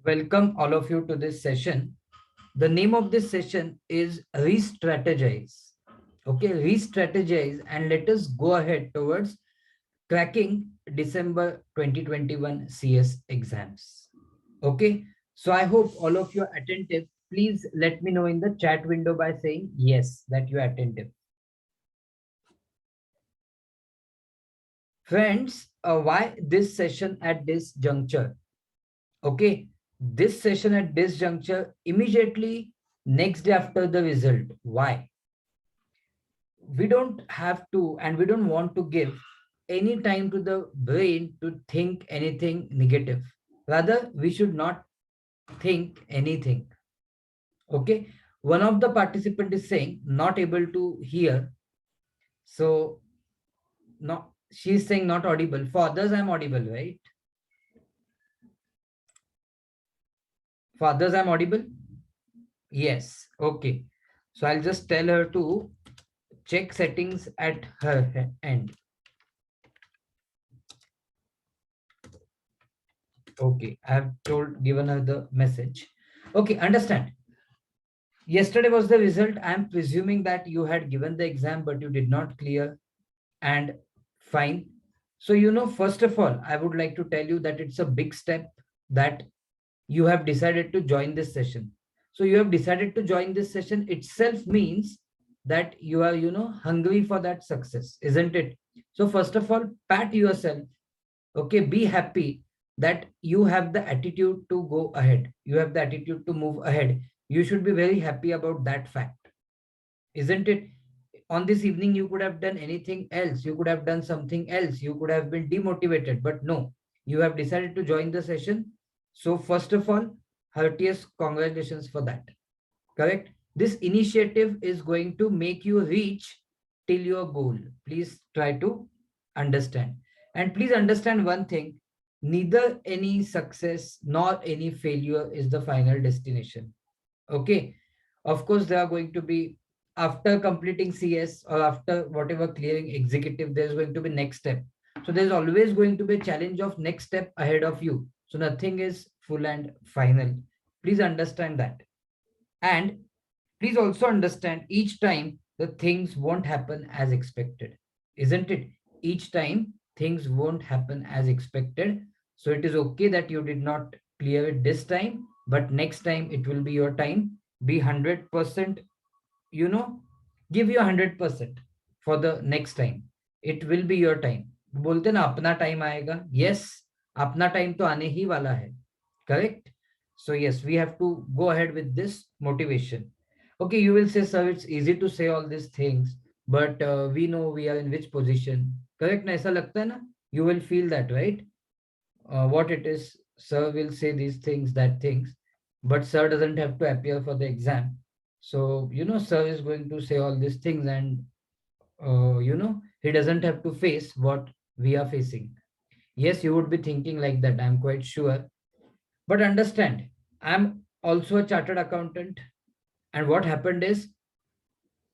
Welcome all of you to this session. The name of this session is Re-strategize. Okay, re-strategize and let us go ahead towards cracking December 2021 CS exams. Okay, so I hope all of you are attentive. Please let me know in the chat window by saying yes, that you are attentive. Friends, why this session at this juncture? Okay, this session at this juncture immediately next day after the result. Why? We don't have to and we don't want to give any time to the brain to think anything negative. Rather, we should not think anything. Okay, one of the participant is saying not able to hear. So not, she's saying not audible. For others, I'm audible, right? For others, I'm audible. Yes. Okay. So I'll just tell her to check settings at her end. Okay, I have given her the message. Okay, understand. Yesterday was the result. I am presuming that you had given the exam, but you did not clear, and fine. So, first of all, I would like to tell you that it's a big step that you have decided to join this session. So you have decided to join this session itself means that you are, hungry for that success, isn't it? So first of all, pat yourself. Okay, be happy that you have the attitude to go ahead. You have the attitude to move ahead. You should be very happy about that fact, isn't it? On this evening, you could have done anything else. You could have done something else. You could have been demotivated, but no, you have decided to join the session. So, first of all, heartiest congratulations for that. Correct? This initiative is going to make you reach till your goal. Please try to understand. And please understand one thing, neither any success nor any failure is the final destination. Okay. Of course, there are going to be, after completing CS or after whatever clearing executive, there's going to be next step. So there's always going to be a challenge of next step ahead of you. So nothing is full and final. Please understand that. And please also understand each time the things won't happen as expected, isn't it? Each time things won't happen as expected. So it is okay that you did not clear it this time, but next time it will be your time. Be 100%, you know, give you 100% for the next time. It will be your time. बोलते ना अपना time आएगा. Yes, अपना time तो आने ही वाला है. Correct? So yes, we have to go ahead with this motivation. Okay, you will say, sir, it's easy to say all these things, but we know we are in which position. Correct? Na, aisa lagta hai na? You will feel that, right? What it is, sir will say these things, that things, but sir doesn't have to appear for the exam. So, sir is going to say all these things and, he doesn't have to face what we are facing. Yes, you would be thinking like that, I'm quite sure. But understand, I'm also a chartered accountant. And what happened is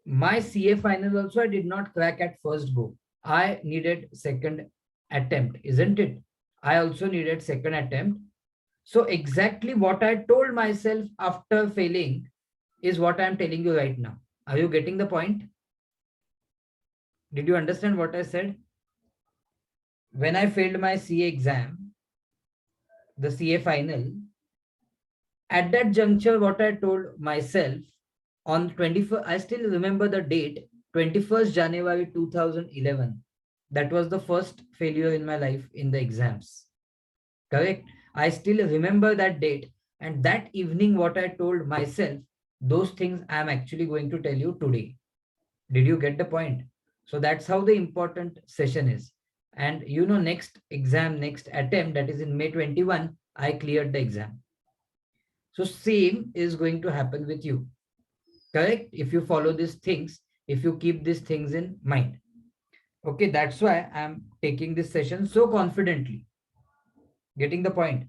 my CA final also I did not crack at first go. I needed second attempt, isn't it? I also needed second attempt. So exactly what I told myself after failing is what I'm telling you right now. Are you getting the point? Did you understand what I said? When I failed my CA exam, the CA final, at that juncture, what I told myself on 21st, I still remember the date, 21st January 2011. That was the first failure in my life in the exams. Correct? I still remember that date. And that evening, what I told myself, those things I'm actually going to tell you today. Did you get the point? So that's how the important session is. And next exam, next attempt, that is in May 21, I cleared the exam. So same is going to happen with you. Correct? If you follow these things, if you keep these things in mind. Okay, that's why I'm taking this session so confidently. Getting the point?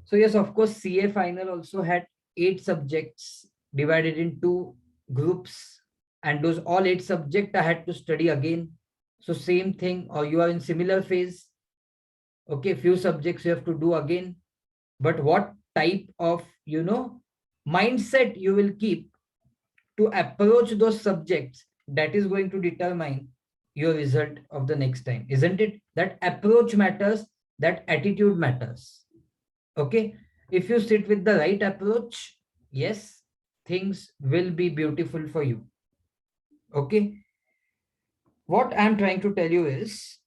So yes, of course, CA final also had 8 subjects divided in 2 groups, and those all 8 subjects I had to study again. So same thing, or you are in similar phase. Okay, few subjects you have to do again. but what type of, mindset you will keep to approach those subjects, that is going to determine your result of the next time, isn't it? That approach matters, that attitude matters. Okay, if you sit with the right approach, yes, things will be beautiful for you. Okay, what I'm trying to tell you is,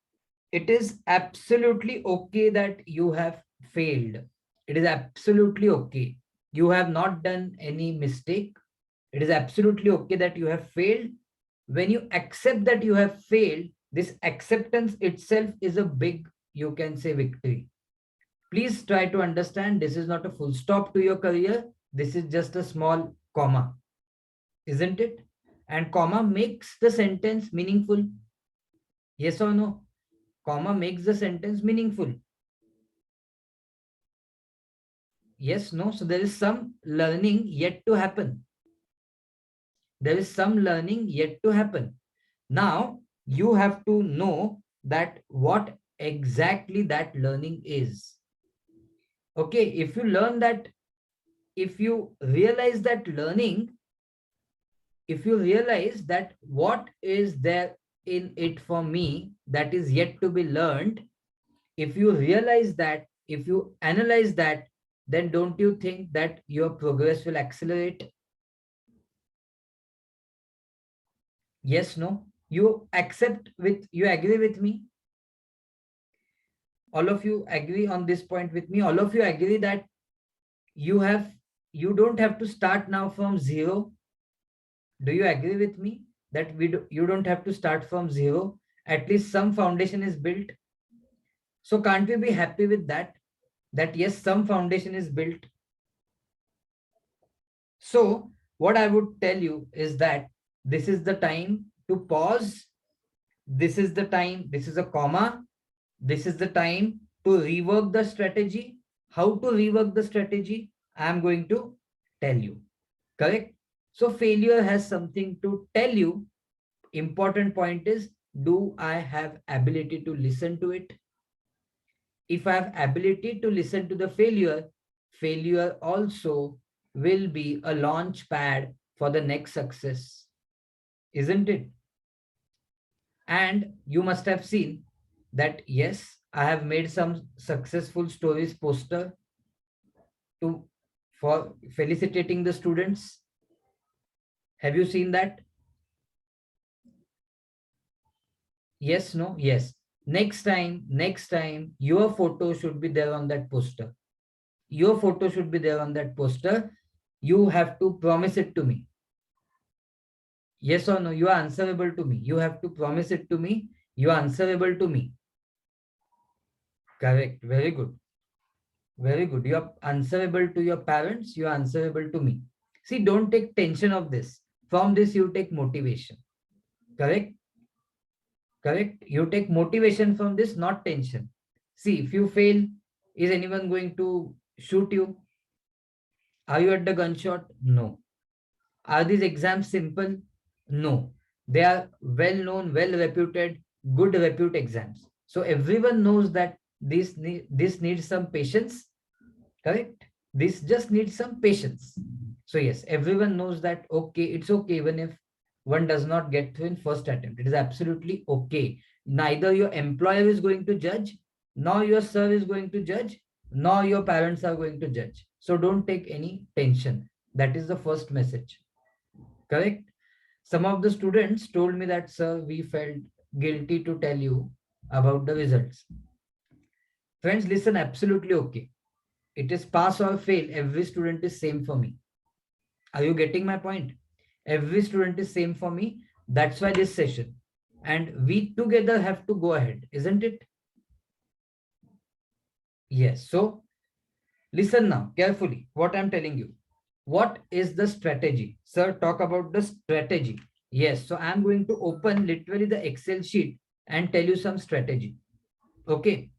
it is absolutely okay that you have failed. It is absolutely okay. You have not done any mistake. It is absolutely okay that you have failed. When you accept that you have failed, this acceptance itself is a big, you can say, victory. Please try to understand, this is not a full stop to your career. This is just a small comma, isn't it? And comma makes the sentence meaningful. Yes or no? Comma makes the sentence meaningful. Yes, no. So there is some learning yet to happen. There is some learning yet to happen. Now, you have to know that what exactly that learning is. Okay, if you learn that, if you realize that learning, if you realize that what is there in it for me that is yet to be learned, if you realize that, if you analyze that, then don't you think that your progress will accelerate? Yes, no? You accept with, you agree with me? All of you agree on this point with me? All of you agree that you have, you don't have to start now from zero? Do you agree with me that you don't have to start from zero? At least some foundation is built. So can't we be happy with that? That yes, some foundation is built. So what I would tell you is that this is the time to pause. This is the time, this is a comma. This is the time to rework the strategy. How to rework the strategy? I am going to tell you. Correct? So failure has something to tell you. Important point is, do I have ability to listen to it? If I have ability to listen to the failure, failure also will be a launch pad for the next success, isn't it? And you must have seen that yes, I have made some successful stories poster to, for felicitating the students. Have you seen that? Yes, no, yes. Next time, your photo should be there on that poster. Your photo should be there on that poster. You have to promise it to me. Yes or no? You are answerable to me. You have to promise it to me. You are answerable to me. Correct. Very good. Very good. You are answerable to your parents. You are answerable to me. See, don't take tension of this. From this, you take motivation. Correct? Correct? You take motivation from this, not tension. See, if you fail, is anyone going to shoot you? Are you at the gunshot? No. Are these exams simple? No. They are well known, well reputed, good repute exams. So everyone knows that this needs some patience. Correct? This just needs some patience. So yes, everyone knows that, okay, it's okay even if one does not get through in first attempt. It is absolutely okay. Neither your employer is going to judge, nor your sir is going to judge, nor your parents are going to judge. So don't take any tension. That is the first message. Correct? Some of the students told me that, sir, we felt guilty to tell you about the results. Friends, listen, absolutely okay. It is pass or fail. Every student is same for me. Are you getting my point? Every student is same for me. That's why this session. And we together have to go ahead, isn't it? Yes. So listen now carefully what I'm telling you. What is the strategy? Sir, talk about the strategy. Yes. So I'm going to open literally the Excel sheet and tell you some strategy. Okay.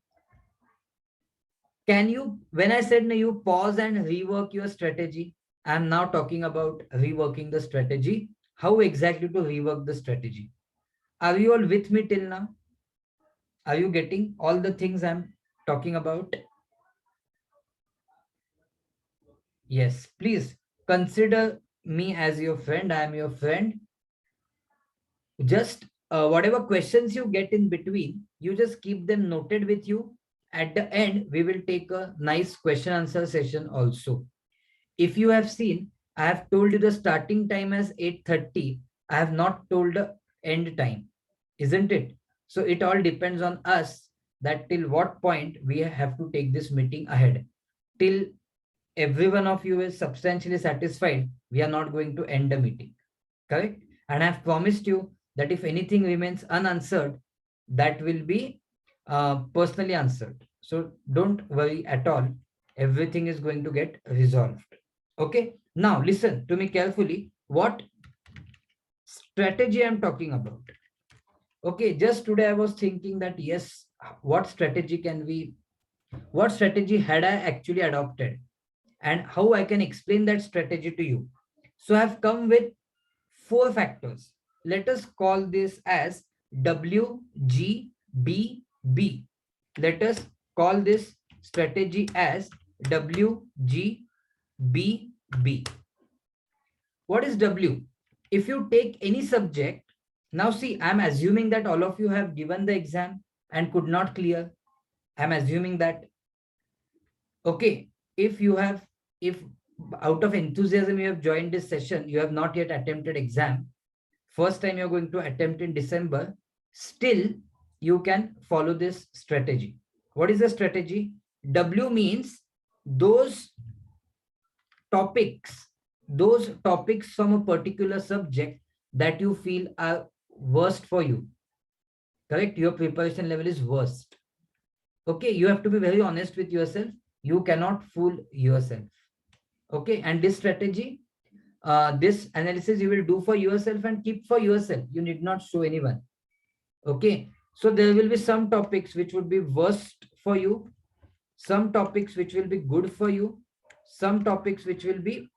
Can you, when I said no, you pause and rework your strategy, I'm now talking about reworking the strategy. How exactly to rework the strategy? Are you all with me till now? Are you getting all the things I'm talking about? Yes, please consider me as your friend. I am your friend. Just whatever questions you get in between, you just keep them noted with you. At the end, we will take a nice question answer session also. If you have seen, I have told you the starting time as 8:30. I have not told the end time, isn't it? So it all depends on us that till what point we have to take this meeting ahead. Till every one of you is substantially satisfied, we are not going to end the meeting. Correct? And I've promised you that if anything remains unanswered, that will be personally answered. So don't worry at all. Everything is going to get resolved. Okay. Now listen to me carefully. What strategy I'm talking about? Okay. Just today I was thinking that yes, what strategy had I actually adopted, and how I can explain that strategy to you. So I've come with four factors. Let us call this as WGBB. Let us call this strategy as WGBB. What is W? If you take any subject, now see, I'm assuming that all of you have given the exam and could not clear. I'm assuming that, okay, if you have, if out of enthusiasm you have joined this session, you have not yet attempted exam, first time you're going to attempt in December, still you can follow this strategy. What is the strategy? W means those topics, those topics from a particular subject that you feel are worst for you. Correct? Your preparation level is worst. Okay, you have to be very honest with yourself. You cannot fool yourself. Okay, and this strategy, this analysis you will do for yourself and keep for yourself. You need not show anyone. Okay, so there will be some topics which would be worst for you, some topics which will be good for you, some topics which will be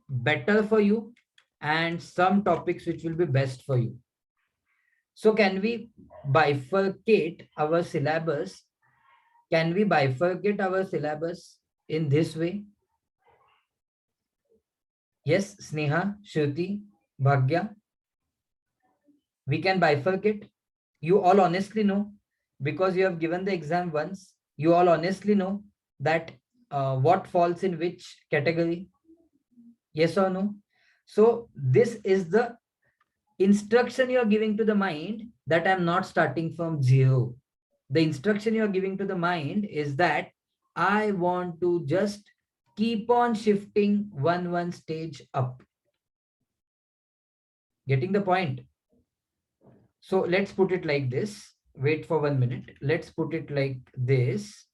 better for you, and some topics which will be best for you. So can we bifurcate our syllabus? Can we bifurcate our syllabus in this way? Yes, Sneha, Shruti, Bhagya, we can bifurcate. You all honestly know, because you have given the exam once, you all honestly know that what falls in which category. Yes or no? So this is the instruction you are giving to the mind, that I'm not starting from zero. The instruction you are giving to the mind is that I want to just keep on shifting one stage up. Getting the point? So let's put it like this. Wait for 1 minute. Let's put it like this.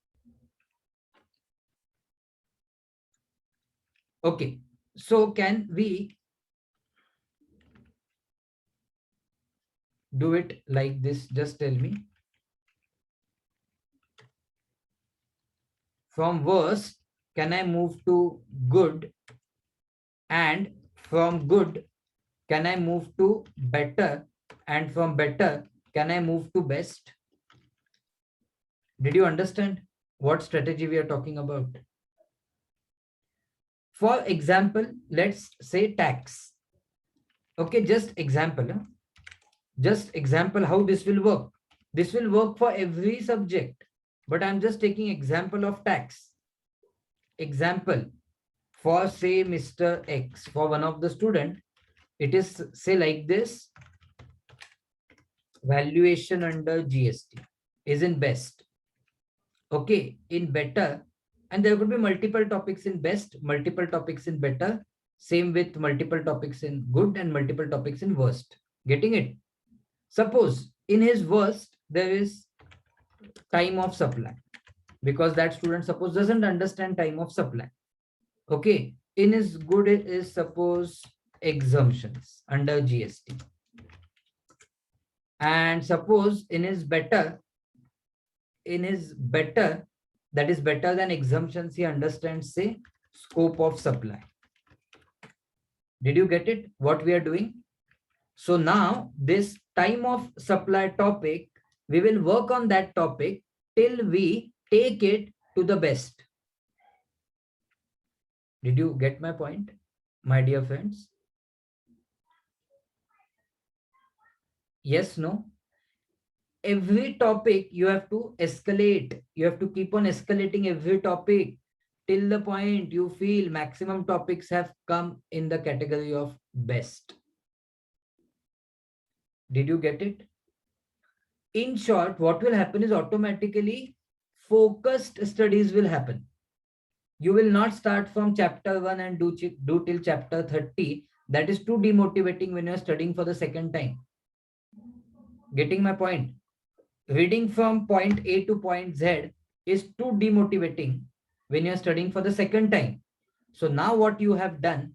Okay. So can we do it like this? Just tell me. From worst, can I move to good? And from good, can I move to better? And from better, can I move to best? Did you understand what strategy we are talking about? For example, let's say tax. Okay, just example. Just example how this will work. This will work for every subject, but I'm just taking example of tax. Example for say Mr. X, for one of the student, it is say like this: valuation under GST is in best. Okay, in better, and there could be multiple topics in best, multiple topics in better, same with multiple topics in good and multiple topics in worst. Getting it? Suppose in his worst there is time of supply, because that student suppose doesn't understand time of supply. Okay, in his good is suppose exemptions under GST, and suppose in his better, that is better than exemptions, he understands say scope of supply. Did you get it what we are doing? So now this time of supply topic, we will work on that topic till we take it to the best. Did you get my point, my dear friends? Yes, no? Every topic you have to escalate. You have to keep on escalating every topic till the point you feel maximum topics have come in the category of best. Did you get it? In short, what will happen is automatically focused studies will happen. You will not start from chapter 1 and do till chapter 30. That is too demotivating when you are studying for the second time. Getting my point? Reading from point A to point Z is too demotivating when you are studying for the second time. So now what you have done,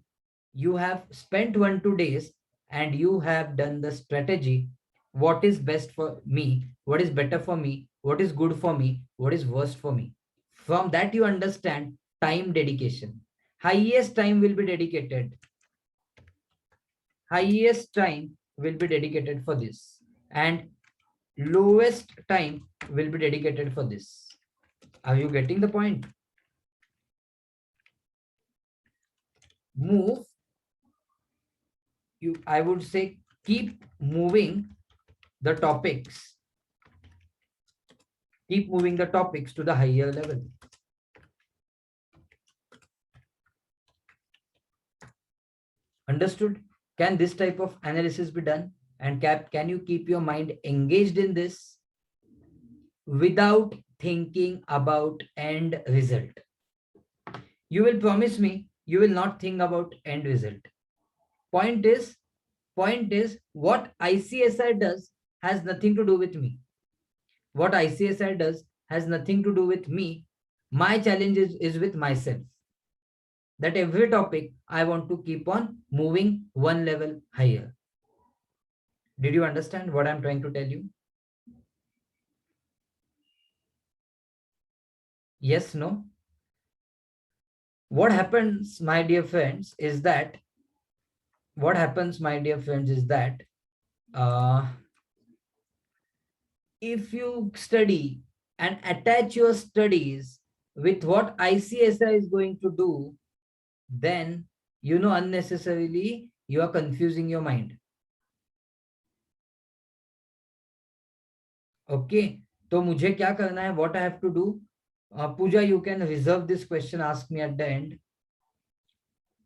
you have spent 1 2 days and you have done the strategy. What is best for me? What is better for me? What is good for me? What is worst for me? From that you understand time dedication. Highest time will be dedicated. Highest time will be dedicated for this. And lowest time will be dedicated for this. Are you getting the point? Move. I would say keep moving the topics. Keep moving the topics to the higher level. Understood? Can this type of analysis be done? And can you keep your mind engaged in this without thinking about end result? You will promise me you will not think about end result. Point is what ICSI does has nothing to do with me. What ICSI does has nothing to do with me. My challenge is with myself. That every topic I want to keep on moving one level higher. Did you understand what I'm trying to tell you? Yes, no? What happens, my dear friends, is that if you study and attach your studies with what ICSI is going to do, then unnecessarily you are confusing your mind. Okay, तो मुझे क्या करना है? What I have to do? Pooja, you can reserve this question, ask me at the end.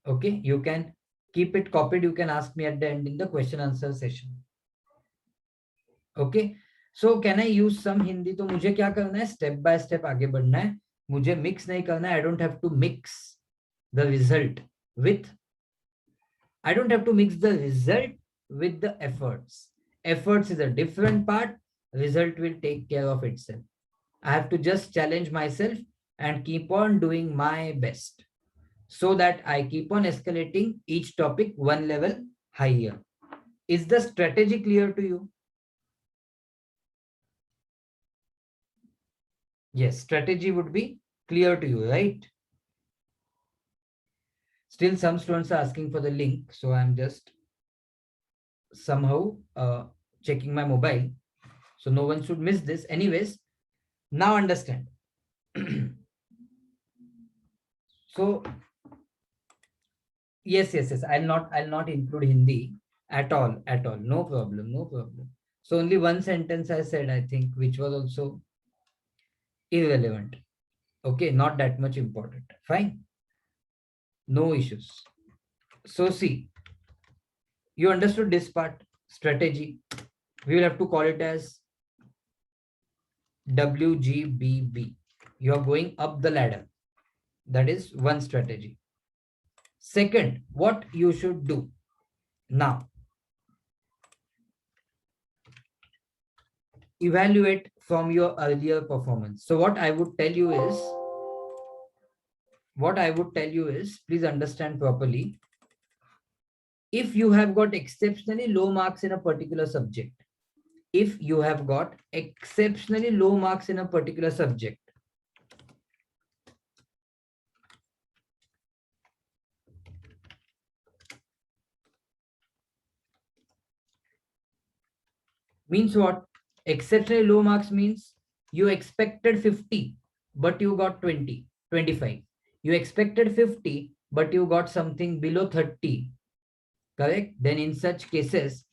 Okay, you can keep it copied, you can ask me at the end in the question answer session. Okay, so can I use some Hindi? तो मुझे क्या करना है? Step by step आगे बढ़ना है. मुझे mix नहीं करना है. I don't have to mix the result with the efforts. Efforts is a different part. Result will take care of itself. I have to just challenge myself and keep on doing my best so that I keep on escalating each topic one level higher. Is the strategy clear to you? Yes, strategy would be clear to you, right? Still, some students are asking for the link, so I'm just somehow checking my mobile. So no one should miss this. Anyways, now understand. So yes. I'll not include Hindi at all. No problem. So only one sentence I said, I think, which was also irrelevant. Okay, not that much important. Fine. No issues. So see, you understood this part, strategy. We will have to call it as WGBB. You are going up the ladder. That is one strategy. Second, what you should do now. Evaluate from your earlier performance. So what I would tell you is, please understand properly. If you have got exceptionally low marks in a particular subject, means what? Exceptionally low marks means you expected 50, but you got 20, 25. You expected 50, but you got something below 30, correct? Then in such cases,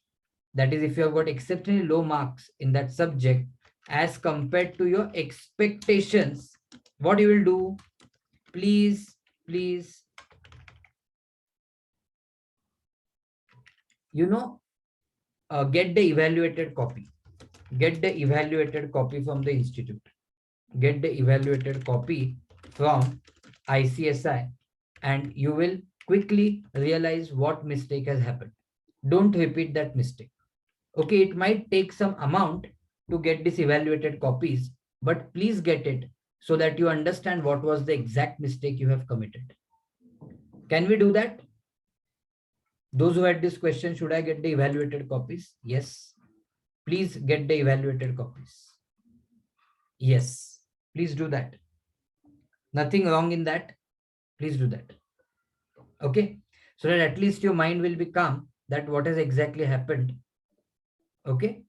that is if you have got exceptionally low marks in that subject as compared to your expectations, what you will do? Please, please, get the evaluated copy. Get the evaluated copy from the institute. Get the evaluated copy from ICSI, and you will quickly realize what mistake has happened. Don't repeat that mistake. Okay, it might take some amount to get these evaluated copies, but please get it so that you understand what was the exact mistake you have committed. Can we do that? Those who had this question, should I get the evaluated copies? Yes. Please get the evaluated copies. Yes. Please do that. Nothing wrong in that. Please do that. Okay. So that at least your mind will be calm that what has exactly happened. Okay.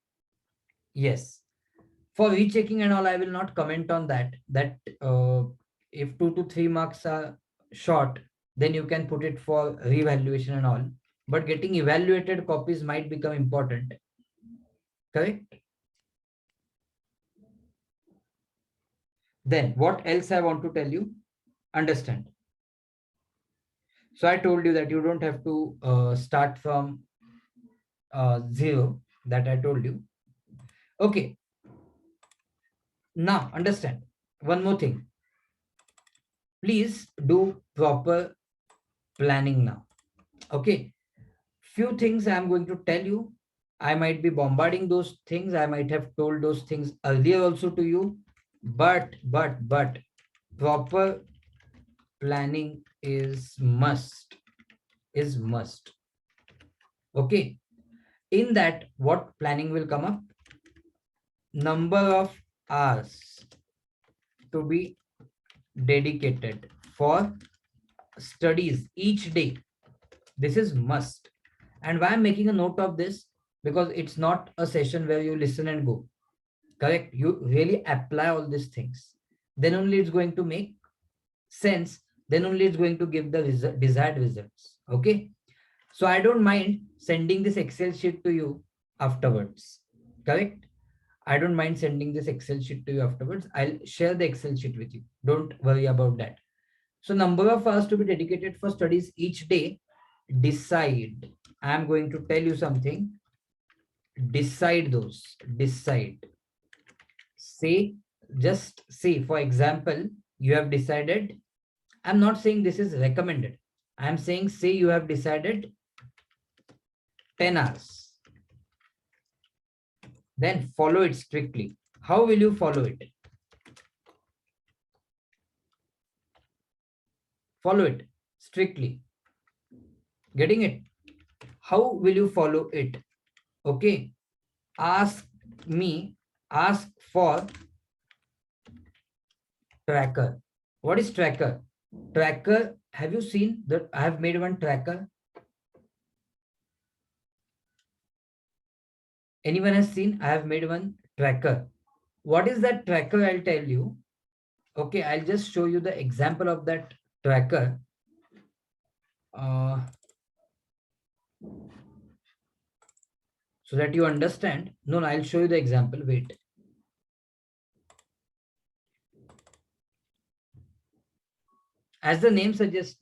Yes. For rechecking and all, I will not comment on that. If 2 to 3 marks are short, then you can put it for revaluation and all. But getting evaluated copies might become important. Correct? Then what else I want to tell you? Understand. So I told you that you don't have to start from zero, that I told you. Okay. Now understand one more thing. Please do proper planning now. Okay. Few things I'm going to tell you. I might be bombarding those things. I might have told those things earlier also to you. But proper planning is must. Is must. Okay. In that, what planning will come up? Number of hours to be dedicated for studies each day. This is must. And why I'm making a note of this? Because it's not a session where you listen and go. Correct? You really apply all these things. Then only it's going to make sense. Then only it's going to give the desired results. Okay? So I don't mind sending this Excel sheet to you afterwards. Correct? I don't mind sending this Excel sheet to you afterwards. I'll share the Excel sheet with you. Don't worry about that. So number of hours to be dedicated for studies each day. Decide. I'm going to tell you something. Decide those. Decide. Say, just say, for example, you have decided. I'm not saying this is recommended. I'm saying, say you have decided 10 hours. Then follow it strictly. How will you follow it? Follow it strictly. Getting it? How will you follow it? Okay. Ask for tracker. What is tracker? Tracker, have you seen that I have made one tracker? Anyone has seen? I have made one tracker. What is that tracker? I'll tell you. Okay, I'll just show you the example of that tracker. So that you understand. No, I'll show you the example. Wait. As the name suggests,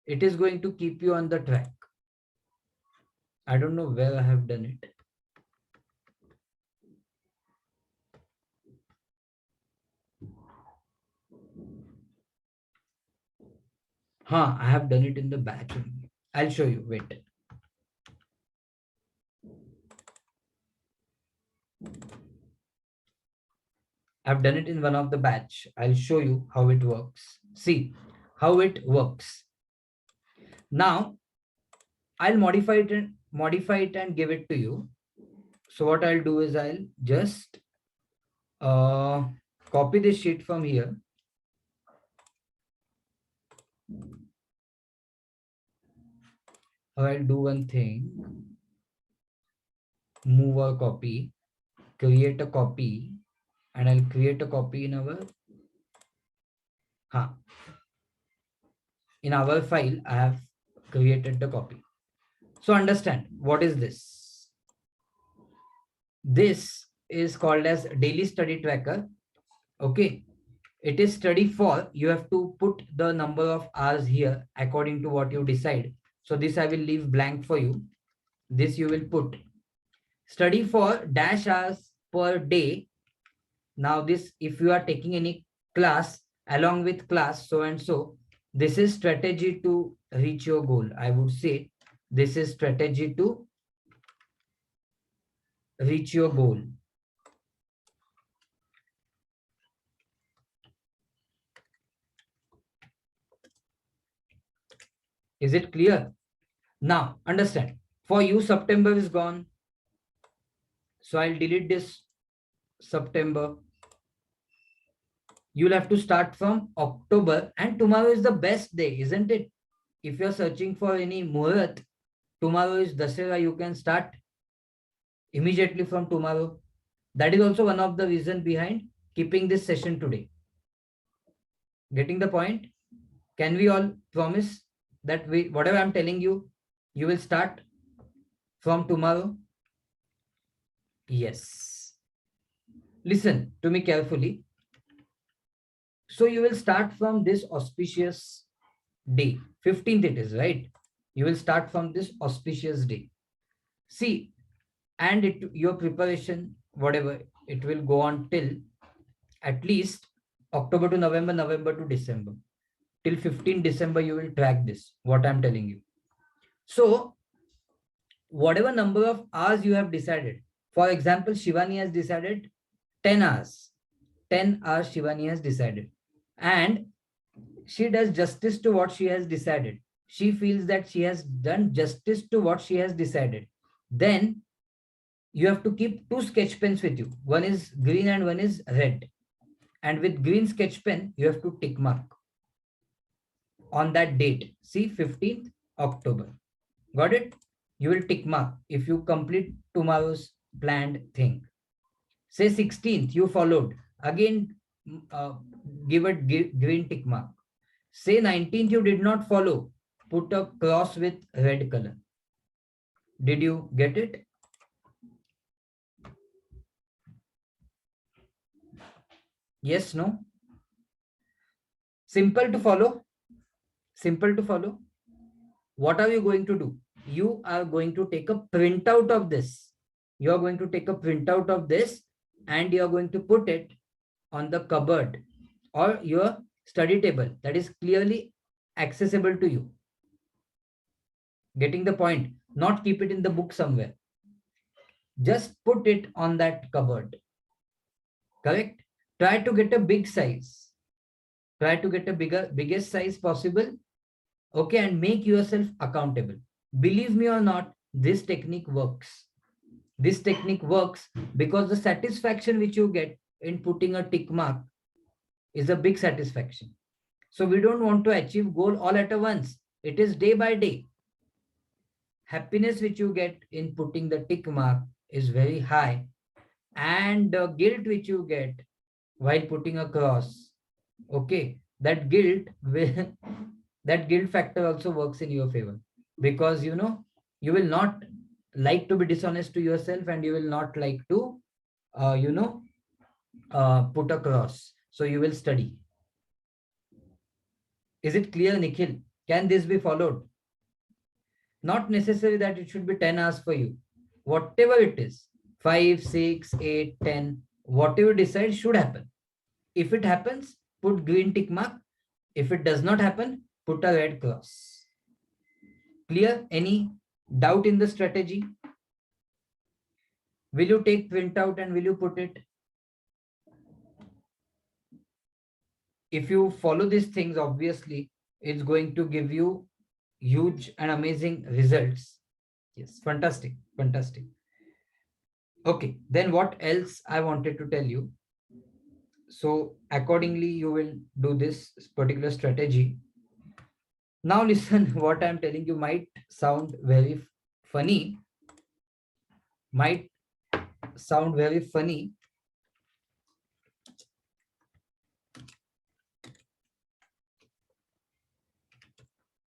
it is going to keep you on the track. I don't know where I have done it. I have done it in the batch. I'll show you. Wait. I've done it in one of the batch. I'll show you how it works. See how it works. Now, I'll modify it and give it to you. So what I'll do is I'll just copy this sheet from here. I'll do one thing. Move a copy, create a copy, and I'll create a copy in our in our file, I have created the copy. So understand what is this. This is called as daily study tracker. Okay. It is study for, you have to put the number of hours here according to what you decide. So this I will leave blank for you. This you will put study for dash hours per day. Now this, if you are taking any class along with class so and so, this is strategy to reach your goal. I would say this is strategy to reach your goal. Is it clear? Now understand, for you September is gone. So I'll delete this September. You'll have to start from October, and tomorrow is the best day, isn't it? If you're searching for any Muhurat, tomorrow is Dasera, you can start immediately from tomorrow. That is also one of the reasons behind keeping this session today. Getting the point? Can we all promise that whatever I'm telling you, you will start from tomorrow? Yes. Listen to me carefully. So you will start from this auspicious day. 15th it is, right? You will start from this auspicious day. See, and your preparation, whatever, it will go on till at least October to November, November to December. Till 15 December, you will track this, what I'm telling you. So, whatever number of hours you have decided, for example, Shivani has decided 10 hours. 10 hours Shivani has decided. And she does justice to what she has decided. She feels that she has done justice to what she has decided. Then you have to keep two sketch pens with you. One is green and one is red. And with green sketch pen, you have to tick mark on that date. See, 15th October. Got it? You will tick mark if you complete tomorrow's planned thing. Say 16th, you followed. Again, give it green tick mark. Say 19th, you did not follow. Put a cross with red color. Did you get it? Yes, no? Simple to follow. Simple to follow. What are you going to do? You are going to take a printout of this. You are going to take a printout of this and you are going to put it on the cupboard or your study table that is clearly accessible to you. Getting the point? Not keep it in the book somewhere. Just put it on that cupboard. Correct? Try to get a big size. Try to get a biggest size possible. Okay, and make yourself accountable. Believe me or not, this technique works. This technique works because the satisfaction which you get in putting a tick mark is a big satisfaction. So we don't want to achieve goal all at once. It is day by day. Happiness which you get in putting the tick mark is very high, and the guilt which you get while putting a cross, okay, that guilt will that guilt factor also works in your favor, because you will not like to be dishonest to yourself and you will not like to put a cross, so you will study. Is it clear, Nikhil? Can this be followed? Not necessary that it should be 10 hours for you. Whatever it is, 5, 6, 8, 10, whatever you decide should happen. If it happens, put green tick mark. If it does not happen, put a red cross. Clear? Any doubt in the strategy? Will you take printout and will you put it? If you follow these things, obviously, it's going to give you huge and amazing results. Yes, fantastic, fantastic. Okay, then what else I wanted to tell you? So accordingly, you will do this particular strategy. Now listen, what I'm telling you might sound very funny, might sound very funny.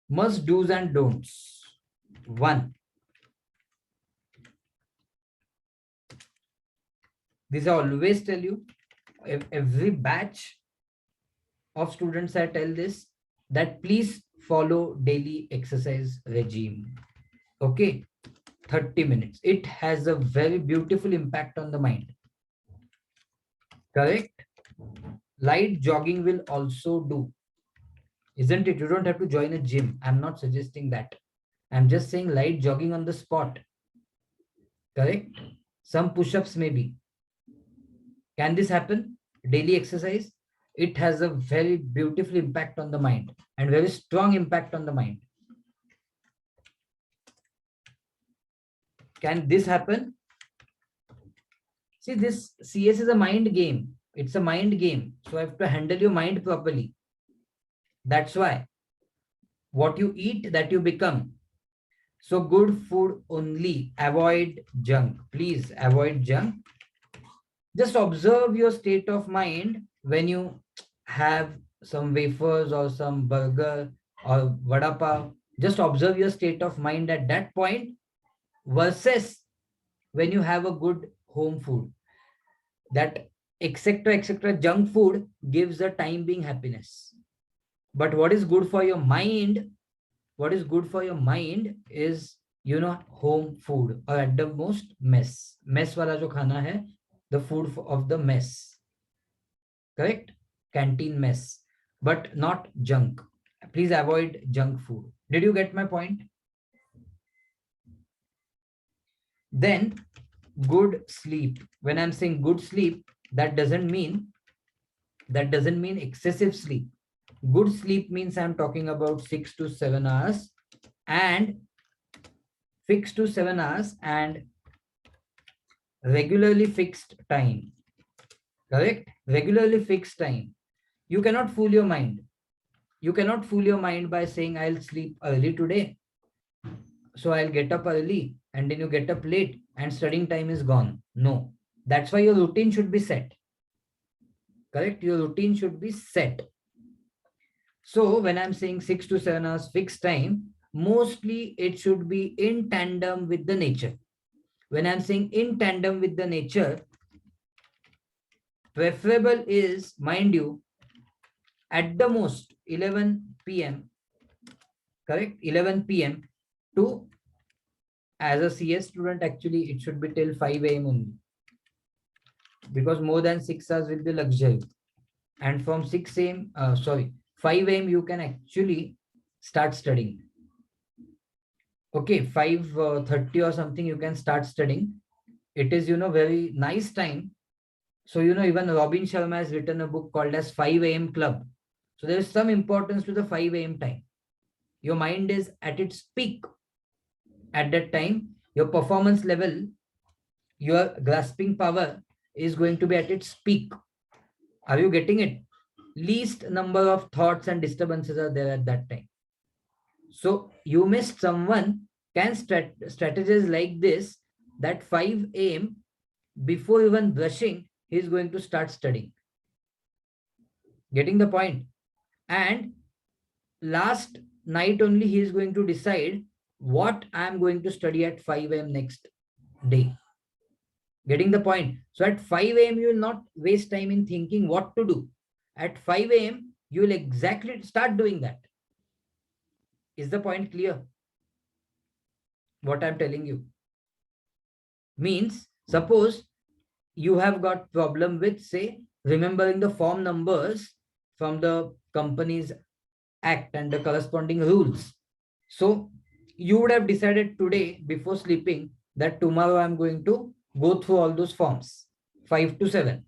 Must do's and don'ts. 1. This I always tell you, every batch of students I tell this, that please follow daily exercise regime. Okay, 30 minutes. It has a very beautiful impact on the mind. Correct? Light jogging will also do. Isn't it? You don't have to join a gym. I'm not suggesting that. I'm just saying light jogging on the spot. Correct? Some push-ups maybe. Can this happen? Daily exercise? It has a very beautiful impact on the mind and very strong impact on the mind. Can this happen? See, this CS is a mind game. It's a mind game. So I have to handle your mind properly. That's why. What you eat, that you become. So good food only. Avoid junk. Please avoid junk. Just observe your state of mind when you have some wafers or some burger or vada pav. Just observe your state of mind at that point versus when you have a good home food. That etc. junk food gives a time being happiness. But what is good for your mind? What is good for your mind is, home food, or at the most mess. Mess wala jo khana hai, the food of the mess. Correct? Canteen mess, but not junk. Please avoid junk food. Did you get my point? Then good sleep. When I'm saying good sleep, that doesn't mean excessive sleep. Good sleep means I'm talking about 6 to 7 hours and 6 to 7 hours and regularly fixed time. Correct? Regularly fixed time. You cannot fool your mind. You cannot fool your mind by saying I'll sleep early today, so I'll get up early, and then you get up late and studying time is gone. No. That's why your routine should be set. Correct? Your routine should be set. So when I'm saying 6 to 7 hours fixed time, mostly it should be in tandem with the nature. When I'm saying in tandem with the nature, preferable is, mind you, at the most 11 p.m. Correct? 11 p.m. to, as a CS student, actually it should be till 5 a.m. only. Because more than 6 hours will be luxury. And from 6 a.m., 5 a.m. you can actually start studying. Okay, 5:30 or something you can start studying. It is, very nice time. So, even Robin Sharma has written a book called as 5 a.m. Club. So there is some importance to the 5 a.m. time. Your mind is at its peak at that time. Your performance level, your grasping power is going to be at its peak. Are you getting it? Least number of thoughts and disturbances are there at that time. So you missed someone can strategize like this, that 5 a.m. before even brushing, he is going to start studying. Getting the point? And last night only he is going to decide what I am going to study at 5 a.m. next day. Getting the point? So at 5 a.m. you will not waste time in thinking what to do. At 5 a.m. you will exactly start doing that. Is the point clear? What I'm telling you means, suppose you have got problem with, say, remembering the form numbers from the company's act and the corresponding rules. So you would have decided today before sleeping that tomorrow I'm going to go through all those forms 5 to 7.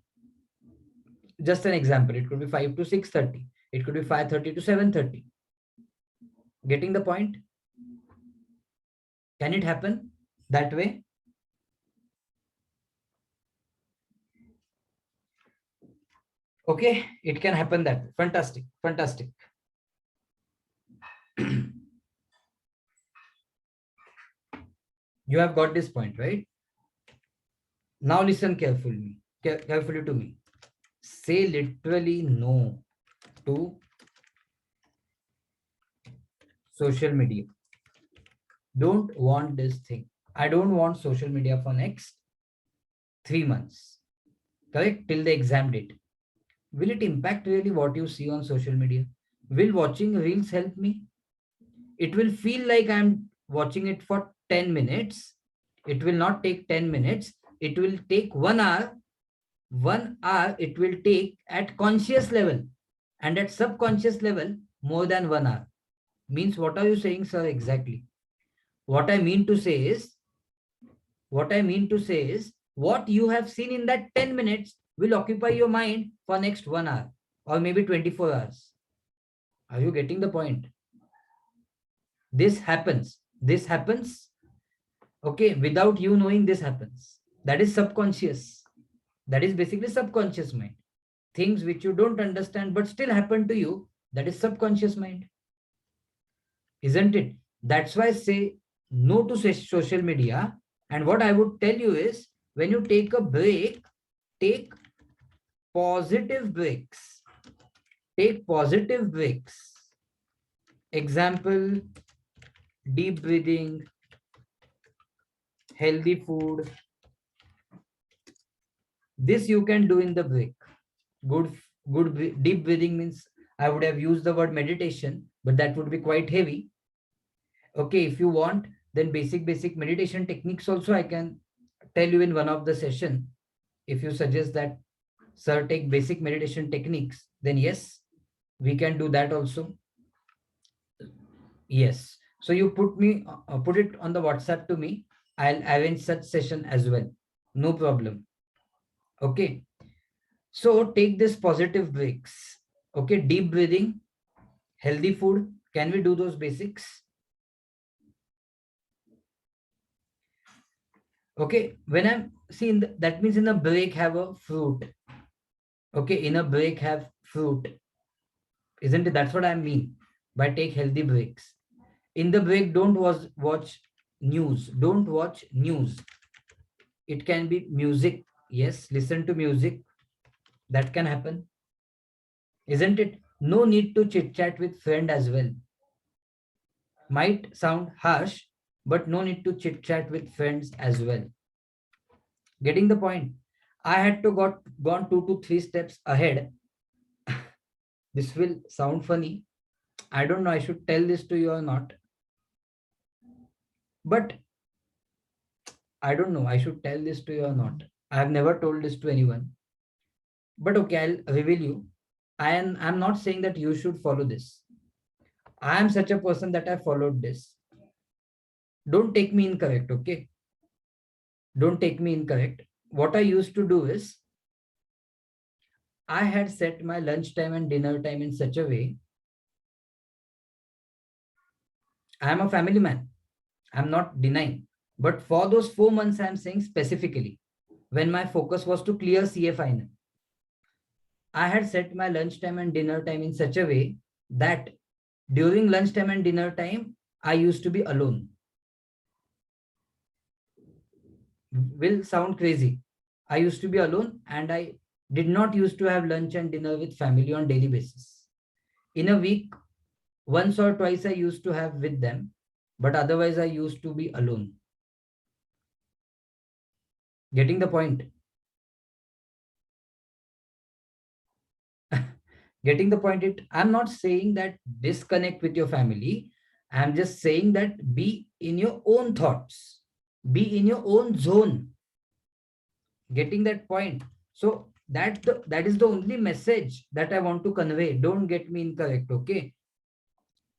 Just an example, it could be 5 to 6:30, it could be 5:30 to 7:30. Getting the point? Can it happen that way? Okay, it can happen that way. Fantastic, fantastic. You have got this point, right? Now listen carefully to me. Say literally no to social media. Don't want this thing. I don't want social media for next 3 months. Correct? Till the exam date. Will it impact really what you see on social media? Will watching reels help me? It will feel like I'm watching it for 10 minutes. It will not take 10 minutes. It will take 1 hour. 1 hour it will take at conscious level, and at subconscious level more than 1 hour. Means what are you saying, sir? Exactly. What I mean to say is, what you have seen in that 10 minutes will occupy your mind for next 1 hour or maybe 24 hours. Are you getting the point? This happens. This happens. Okay. Without you knowing, this happens. That is subconscious. That is basically subconscious mind. Things which you don't understand but still happen to you, that is subconscious mind. Isn't it? That's why I say no to social media. And what I would tell you is, when you take a break, take positive breaks. Take positive breaks. Example, deep breathing, healthy food. This you can do in the break. Good deep breathing means, I would have used the word meditation, but that would be quite heavy. Okay, if you want, then basic meditation techniques also I can tell you in one of the session. If you suggest that, sir, take basic meditation techniques, then yes, we can do that also. Yes. So you put it on the WhatsApp to me. I'll arrange such session as well. No problem. Okay. So take this positive breaks. Okay. Deep breathing, healthy food. Can we do those basics? Okay. When I'm seeing that means in a break have a fruit. Okay. In a break have fruit. Isn't it? That's what I mean by take healthy breaks. In the break, don't watch news. Don't watch news. It can be music. Yes, listen to music. That can happen. Isn't it? No need to chit chat with friend as well. Might sound harsh, but no need to chit chat with friends as well. Getting the point? I had to gone 2 to 3 steps ahead. This will sound funny. I don't know I should tell this to you or not. But I don't know I should tell this to you or not. I have never told this to anyone. But okay, I'll reveal you. I'm not saying that you should follow this. I am such a person that I followed this. Don't take me incorrect, okay? Don't take me incorrect. What I used to do is, I had set my lunch time and dinner time in such a way. I am a family man. I'm not denying. But for those 4 months, I'm saying specifically, when my focus was to clear CA final, I had set my lunch time and dinner time in such a way that during lunchtime and dinner time, I used to be alone. Will sound crazy. I used to be alone, and I did not used to have lunch and dinner with family on daily basis. In a week, once or twice I used to have with them, but otherwise I used to be alone. Getting the point? Getting the point? I'm not saying that disconnect with your family. I'm just saying that be in your own thoughts, be in your own zone. Getting that point? So that is the only message that I want to convey. Don't get me incorrect, okay?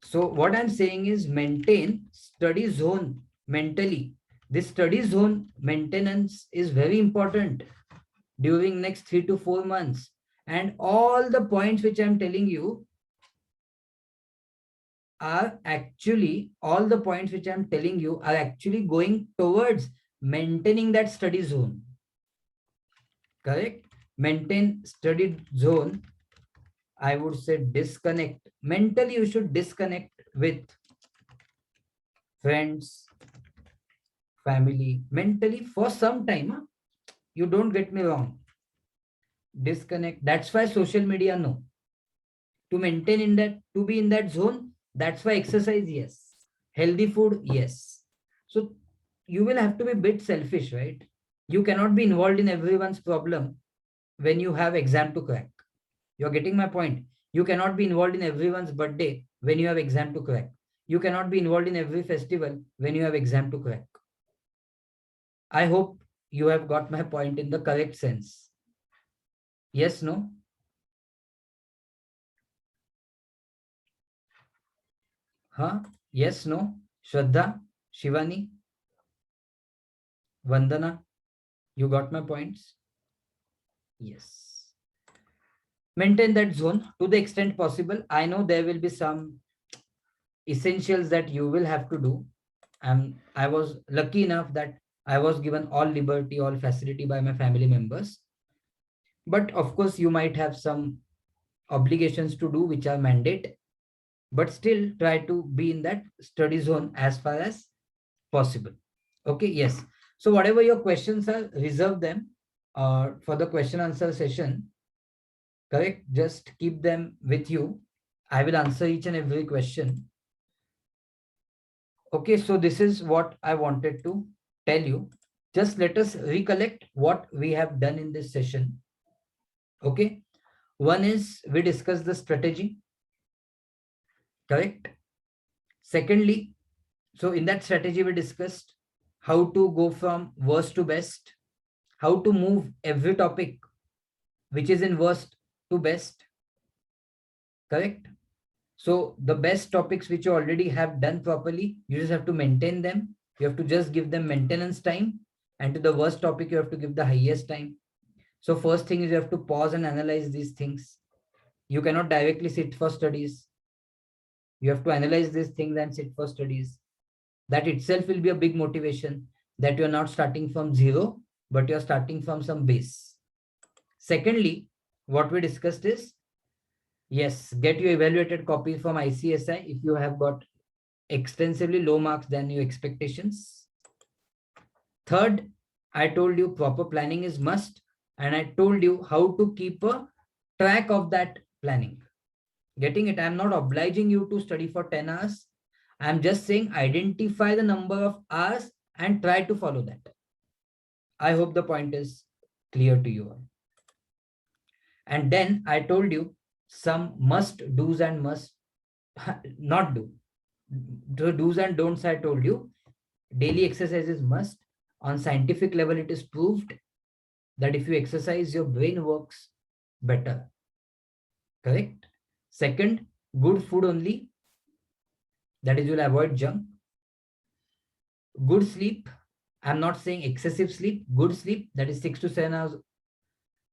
So what I'm saying is, maintain study zone mentally. This study zone maintenance is very important during next 3 to 4 months. And all the points which I'm telling you are actually, going towards maintaining that study zone. Correct? Maintain study zone. I would say disconnect. Mentally, you should disconnect with friends, family, mentally for some time. Huh? You don't get me wrong. Disconnect. That's why social media, no. To maintain in that, to be in that zone, That's why exercise, yes. Healthy food, yes. So you will have to be a bit selfish, right? You cannot be involved in everyone's problem when you have exam to crack. You're getting my point. You cannot be involved in everyone's birthday when you have exam to crack. You cannot be involved in every festival when you have exam to crack. I hope you have got my point in the correct sense. Yes, no? Huh? Yes, no? Shraddha, Shivani, Vandana, you got my points? Yes. Maintain that zone to the extent possible. I know there will be some essentials that you will have to do. I was lucky enough that I was given all liberty, all facility by my family members. But of course, you might have some obligations to do which are mandate, but still try to be in that study zone as far as possible. Okay, yes. So whatever your questions are, reserve them for the question answer session. Correct? Just keep them with you. I will answer each and every question. Okay, so this is what I wanted to tell you. Just let us recollect what we have done in this session. Okay, one is we discussed the strategy, correct? Secondly, so in that strategy, we discussed how to go from worst to best, how to move every topic which is in worst to best, correct? So the best topics which you already have done properly, you just have to maintain them. You have to just give them maintenance time. And to the worst topic, you have to give the highest time. So first thing is you have to pause and analyze these things. You cannot directly sit for studies. You have to analyze these things and sit for studies. That itself will be a big motivation that you're not starting from zero, but you're starting from some base. Secondly, what we discussed is, yes, get your evaluated copy from ICSI if you have got extensively low marks than your expectations. Third, I told you proper planning is must, and I told you how to keep a track of that planning. Getting it? I'm not obliging you to study for 10 hours. I'm just saying identify the number of hours and try to follow that. I hope the point is clear to you all. And then I told you some must do's and must not do. The do's and don'ts I told you. Daily exercise is must. On scientific level, it is proved that if you exercise, your brain works better. Correct? Second, good food only. That is, you'll avoid junk. Good sleep. I'm not saying excessive sleep. Good sleep. That is 6 to 7 hours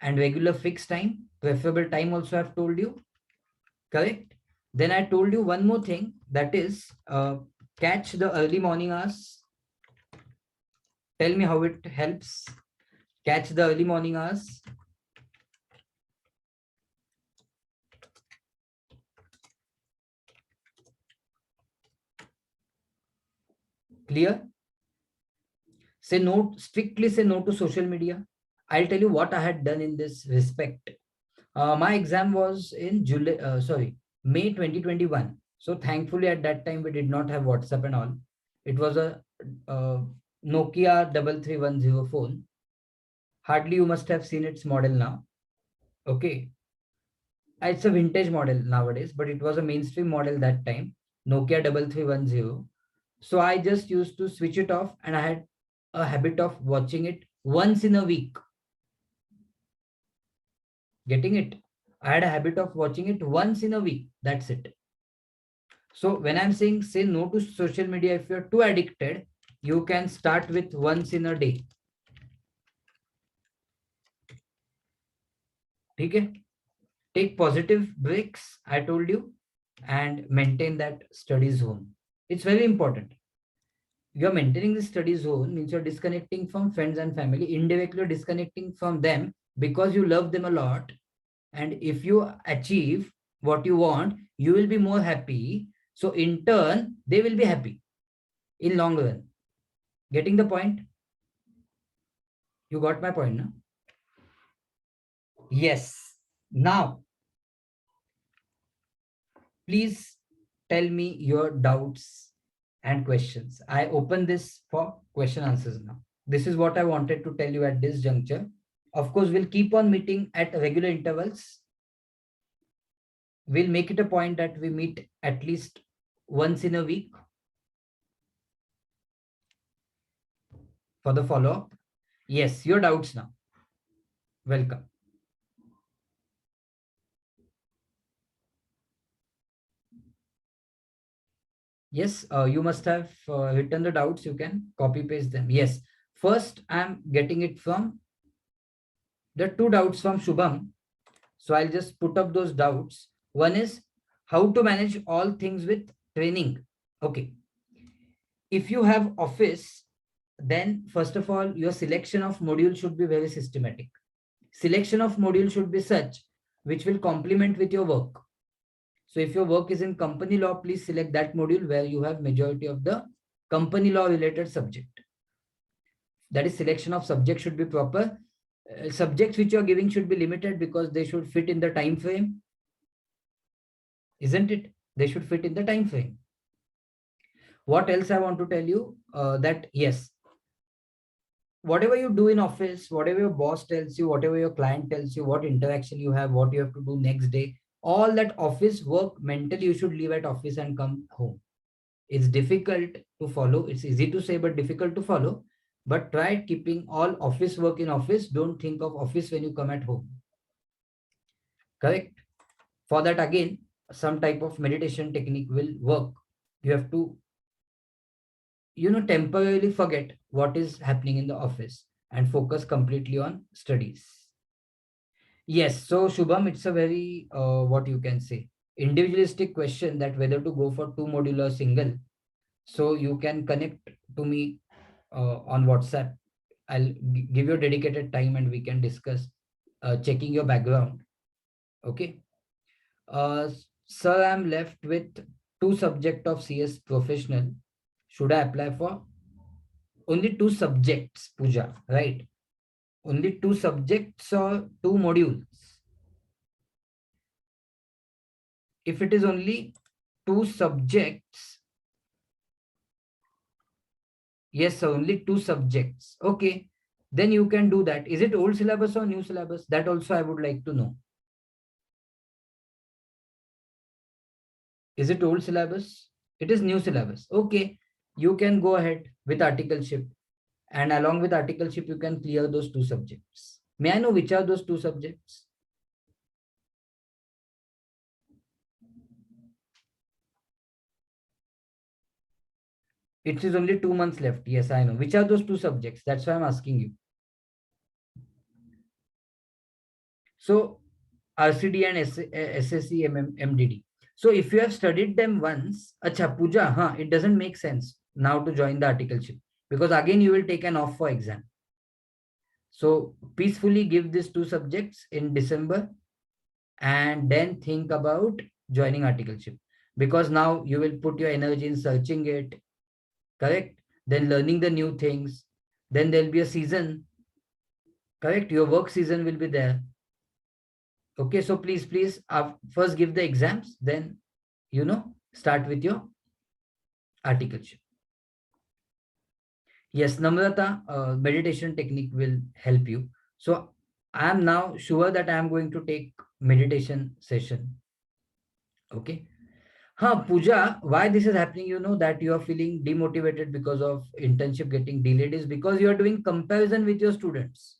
and regular fixed time. Preferable time also I've told you. Correct? Then I told you one more thing. That is, catch the early morning hours. Tell me how it helps. Catch the early morning hours. Clear? Say no, strictly say no to social media. I'll tell you what I had done in this respect. My exam was in May 2021. So thankfully at that time we did not have WhatsApp and all. It was a Nokia 3310 phone. Hardly you must have seen its model now. Okay. It's a vintage model nowadays, but it was a mainstream model that time. Nokia 3310. So I just used to switch it off and I had a habit of watching it once in a week. Getting it? I had a habit of watching it once in a week. That's it. So when I'm saying say no to social media, if you're too addicted, you can start with once in a day. Okay? Take positive breaks, I told you, and maintain that study zone. It's very important. You're maintaining the study zone means you're disconnecting from friends and family, indirectly disconnecting from them because you love them a lot. And if you achieve what you want, you will be more happy. So in turn, they will be happy in long run. Getting the point? You got my point, no? Yes. Now, please tell me your doubts and questions. I open this for question answers now. This is what I wanted to tell you at this juncture. Of course, we'll keep on meeting at regular intervals. We'll make it a point that we meet at least once in a week for the follow-up. Yes, your doubts now. Welcome. Yes, you must have written the doubts. You can copy paste them. Yes. First, I'm getting it from the two doubts from Shubham. So I'll just put up those doubts. One is how to manage all things with training. Okay. If you have office, then first of all, your selection of module should be very systematic. Selection of module should be such which will complement with your work. So if your work is in company law, please select that module where you have majority of the company law related subject. That is, selection of subject should be proper. Subjects which you are giving should be limited because they should fit in the time frame. Isn't it? They should fit in the time frame. What else I want to tell you? That yes, whatever you do in office, whatever your boss tells you, whatever your client tells you, what interaction you have, what you have to do next day, all that office work mentally you should leave at office and come home. It's difficult to follow. It's easy to say, but difficult to follow. But try keeping all office work in office. Don't think of office when you come at home. Correct? For that, again, some type of meditation technique will work. You have to, temporarily forget what is happening in the office and focus completely on studies. Yes. So, Shubham, it's a very, what you can say, individualistic question that whether to go for two modular single. So you can connect to me on WhatsApp. I'll give you a dedicated time and we can discuss checking your background. Okay. Sir, I'm left with two subject of CS professional. Should I apply for only two subjects, Pooja? Right? Only two subjects or two modules? If it is only two subjects, yes, sir, only two subjects. Okay, then you can do that. Is it old syllabus or new syllabus? That also I would like to know. Is it old syllabus? It is new syllabus. Okay, you can go ahead with articleship. And along with articleship, you can clear those two subjects. May I know which are those two subjects? It is only 2 months left. Yes, I know. Which are those two subjects? That's why I'm asking you. So RCD and SSC MDD. So if you have studied them once, acha Pooja, it doesn't make sense now to join the articleship because again you will take an off for exam. So peacefully give these two subjects in December and then think about joining articleship because now you will put your energy in searching it, correct? Then learning the new things. Then there'll be a season, correct? Your work season will be there. Okay, so please, first give the exams, then, start with your articleship. Yes, Namrata, meditation technique will help you. So I am now sure that I am going to take meditation session. Okay. Pooja, why this is happening, that you are feeling demotivated because of internship getting delayed is because you are doing comparison with your students,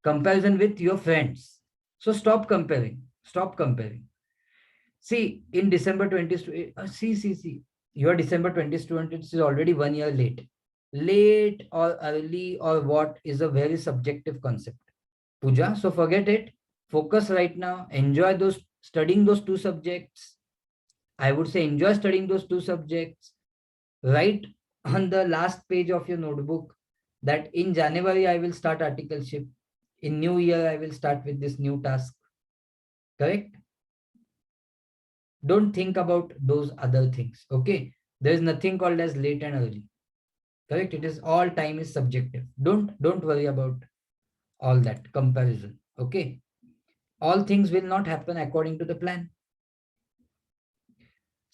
comparison with your friends. So stop comparing. Stop comparing. See, in December 20, see, your December 20 student is already 1 year late. Late or early or what is a very subjective concept. Pooja, so forget it. Focus right now. Enjoy studying those two subjects. I would say enjoy studying those two subjects. Write on the last page of your notebook that in January I will start articleship. In new year, I will start with this new task. Correct? Don't think about those other things. Okay. There is nothing called as late and early. Correct? It is all time is subjective. Don't worry about all that comparison. Okay. All things will not happen according to the plan.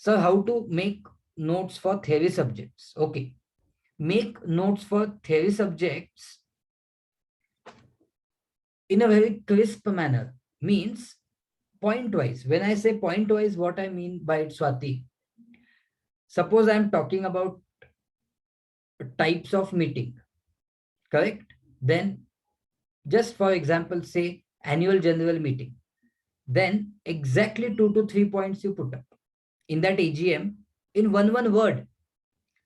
So how to make notes for theory subjects? Okay. Make notes for theory subjects in a very crisp manner. Means point wise. When I say point wise, what I mean by it, Swati, suppose I'm talking about types of meeting, correct? Then just for example, say annual general meeting. Then exactly 2 to 3 points you put up in that AGM in one word.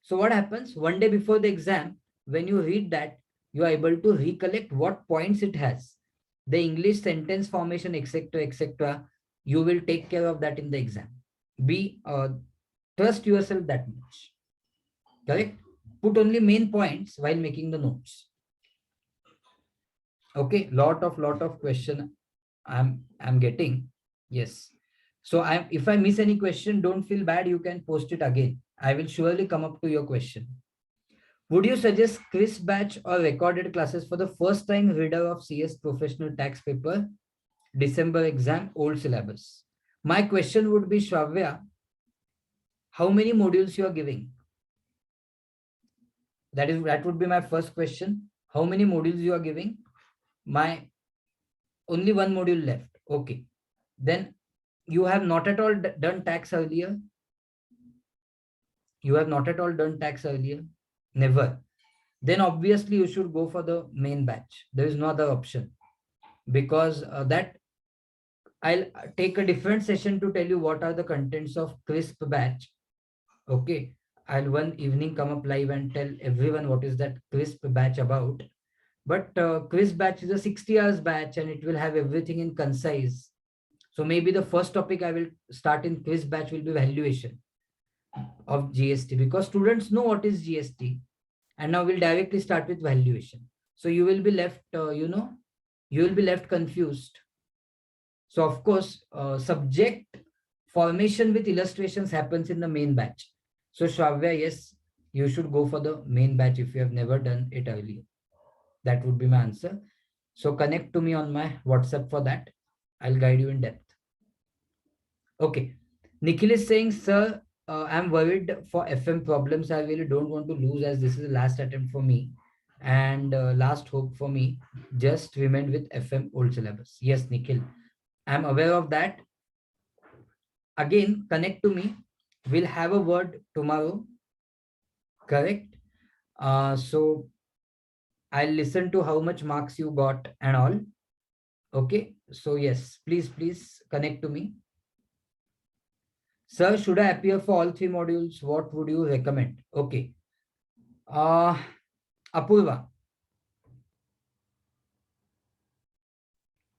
So what happens one day before the exam, when you read that, you are able to recollect what points it has, the English sentence formation, etc., etc. You will take care of that in the exam. Be trust yourself that much. Correct? Put only main points while making the notes. Okay, lot of question I'm getting. Yes. So if I miss any question, don't feel bad. You can post it again. I will surely come up to your question. Would you suggest quiz batch or recorded classes for the first time reader of CS professional tax paper, December exam, old syllabus? My question would be, Shravya, how many modules you are giving? That would be my first question. How many modules you are giving? My only one module left. Okay. Then you have not at all done tax earlier. You have not at all done tax earlier. Never. Then obviously you should go for the main batch. There is no other option, because that I'll take a different session to tell you what are the contents of crisp batch. Okay. I'll one evening come up live and tell everyone what is that crisp batch about. But quiz batch is a 60 hours batch and it will have everything in concise. So maybe the first topic I will start in quiz batch will be valuation of GST, because students know what is GST. And now we'll directly start with valuation. So you will be left, you will be left confused. So of course, subject formation with illustrations happens in the main batch. So Shravya, yes, you should go for the main batch if you have never done it earlier. That would be my answer. So connect to me on my WhatsApp for that. I'll guide you in depth. Okay. Nikhil is saying, sir, I'm worried for FM problems. I really don't want to lose, as this is the last attempt for me and last hope for me. Just remain with FM old syllabus. Yes, Nikhil, I'm aware of that. Again, connect to me. We'll have a word tomorrow. Correct. So I'll listen to how much marks you got and all. Okay. So yes, please connect to me. Sir, should I appear for all 3 modules? What would you recommend? Okay. Apurva,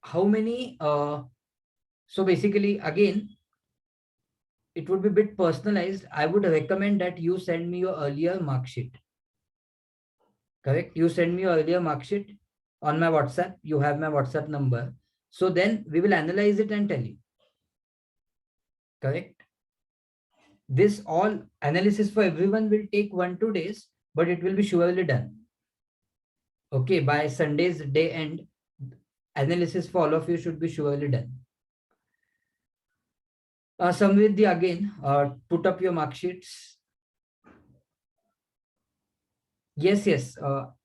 how many? So basically, again, it would be a bit personalized. I would recommend that you send me your earlier mark sheet. Correct? You send me your earlier mark sheet on my WhatsApp. You have my WhatsApp number. So then we will analyze it and tell you. Correct? This all analysis for everyone will take 1-2 days, but it will be surely done. Okay, by Sunday's day end, analysis for all of you should be surely done. Samvidhi, again, put up your mark sheets. Yes.